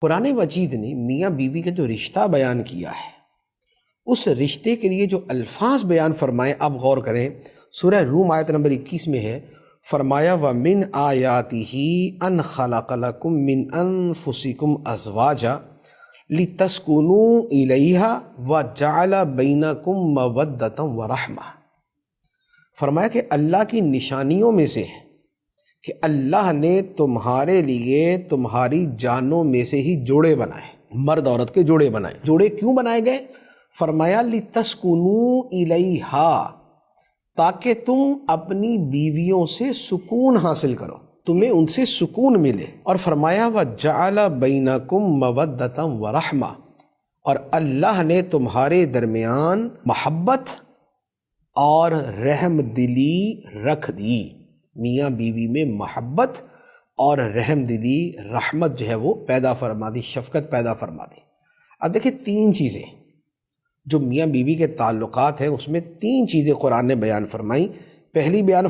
قرآن مجید نے میاں بیوی کا جو رشتہ بیان کیا ہے، اس رشتے کے لیے جو الفاظ بیان فرمائے، آپ غور کریں۔ سورہ روم آیت نمبر 21 میں ہے، فرمایا وَمِنْ آیَاتِهِ أَنْ خَلَقَ لَكُم مِّنْ أَنفُسِكُمْ أَزْوَاجًا لِتَسْكُنُوا إِلَيْهَا وَجَعَلَ بَيْنَكُم مَّوَدَّةً وَرَحْمَةً۔ فرمایا کہ اللہ کی نشانیوں میں سے ہے کہ اللہ نے تمہارے لیے تمہاری جانوں میں سے ہی جوڑے بنائے، مرد عورت کے جوڑے بنائے۔ جوڑے کیوں بنائے گئے؟ فرمایا لِتَسْكُنُوا إِلَيْهَا، تاکہ تم اپنی بیویوں سے سکون حاصل کرو، تمہیں ان سے سکون ملے۔ اور فرمایا وَجَعَلَ بَيْنَكُم مَّوَدَّةً وَرَحْمَةً، اور اللہ نے تمہارے درمیان محبت اور رحم دلی رکھ دی۔ میاں بیوی میں محبت اور رحم دلی، رحمت جو ہے وہ پیدا فرما دی، شفقت پیدا فرما دی۔ اب دیکھیں، تین چیزیں جو میاں بیوی کے تعلقات ہیں، اس میں تین چیزیں قرآن نے بیان فرمائی۔ پہلی بیان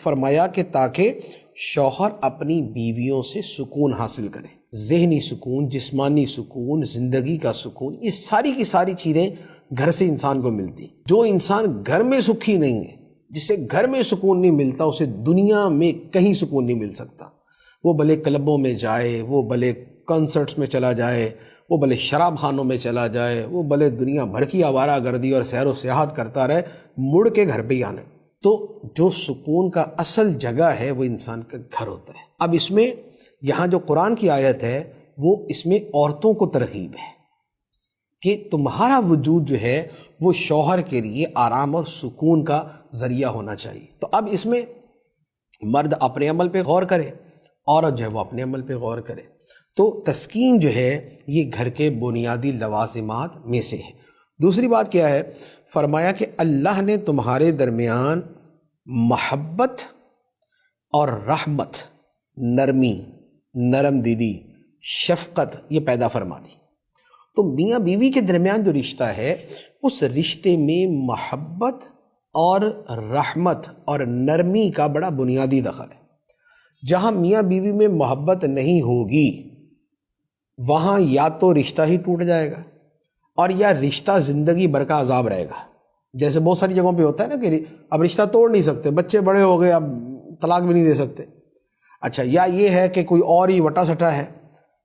فرمایا کہ تاکہ شوہر اپنی بیویوں سے سکون حاصل کرے، ذہنی سکون، جسمانی سکون، زندگی کا سکون۔ یہ ساری کی ساری چیزیں گھر سے انسان کو ملتی۔ جو انسان گھر میں سکھی نہیں ہے، جسے گھر میں سکون نہیں ملتا، اسے دنیا میں کہیں سکون نہیں مل سکتا۔ وہ بھلے کلبوں میں جائے، وہ بھلے کنسرٹس میں چلا جائے، وہ بھلے شراب خانوں میں چلا جائے، وہ بھلے دنیا بھر کی آوارہ گردی اور سیر و سیاحت کرتا رہے، مڑ کے گھر پہ ہی آنا۔ تو جو سکون کا اصل جگہ ہے وہ انسان کا گھر ہوتا ہے۔ اب اس میں یہاں جو قرآن کی آیت ہے، وہ اس میں عورتوں کو ترغیب ہے کہ تمہارا وجود جو ہے وہ شوہر کے لیے آرام اور سکون کا ذریعہ ہونا چاہیے۔ تو اب اس میں مرد اپنے عمل پہ غور کرے، عورت جو ہے وہ اپنے عمل پہ غور کرے۔ تو تسکین جو ہے یہ گھر کے بنیادی لوازمات میں سے ہے۔ دوسری بات کیا ہے؟ فرمایا کہ اللہ نے تمہارے درمیان محبت اور رحمت، نرمی، نرم دلی، شفقت یہ پیدا فرما دی۔ تو میاں بیوی کے درمیان جو رشتہ ہے، اس رشتے میں محبت اور رحمت اور نرمی کا بڑا بنیادی دخل ہے۔ جہاں میاں بیوی میں محبت نہیں ہوگی، وہاں یا تو رشتہ ہی ٹوٹ جائے گا، اور یا رشتہ زندگی بھر کا عذاب رہے گا۔ جیسے بہت ساری جگہوں پہ ہوتا ہے نا کہ اب رشتہ توڑ نہیں سکتے، بچے بڑے ہو گئے، اب طلاق بھی نہیں دے سکتے۔ اچھا، یا یہ ہے کہ کوئی اور ہی وٹا سٹا ہے،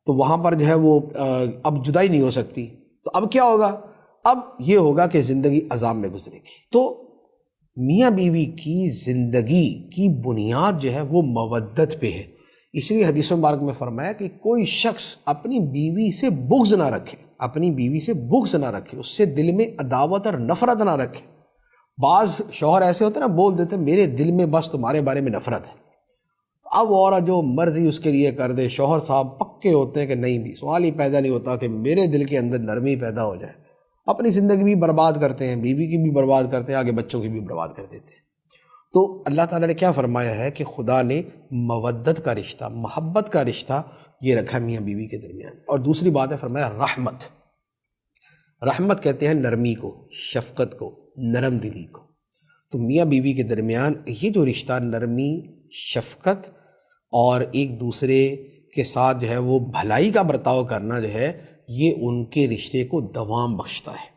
تو وہاں پر جو ہے وہ اب جدائی نہیں ہو سکتی، تو اب کیا ہوگا؟ اب یہ ہوگا کہ زندگی عذاب میں گزرے گی۔ تو میاں بیوی کی زندگی کی بنیاد جو ہے وہ مودت پہ ہے۔ اس لیے حدیث مبارک میں فرمایا کہ کوئی شخص اپنی بیوی سے بغض نہ رکھے، اپنی بیوی سے بغض نہ رکھے، اس سے دل میں عداوت اور نفرت نہ رکھے۔ بعض شوہر ایسے ہوتے ہیں نا، بول دیتے ہیں میرے دل میں بس تمہارے بارے میں نفرت ہے، اب عورت جو مرضی اس کے لیے کر دے۔ شوہر صاحب پکے ہوتے ہیں کہ نہیں، بھی سوال ہی پیدا نہیں ہوتا کہ میرے دل کے اندر نرمی پیدا ہو جائے۔ اپنی زندگی بھی برباد کرتے ہیں، بیوی کی بھی برباد کرتے ہیں، آگے بچوں کی بھی برباد کر دیتے ہیں۔ تو اللہ تعالیٰ نے کیا فرمایا ہے کہ خدا نے مودت کا رشتہ، محبت کا رشتہ یہ رکھا میاں بیوی کے درمیان۔ اور دوسری بات ہے، فرمایا رحمت۔ رحمت کہتے ہیں نرمی کو، شفقت کو، نرم دلی کو۔ تو میاں بیوی کے درمیان یہ جو رشتہ، نرمی، شفقت اور ایک دوسرے کے ساتھ جو ہے وہ بھلائی کا برتاؤ کرنا جو ہے، یہ ان کے رشتے کو دوام بخشتا ہے۔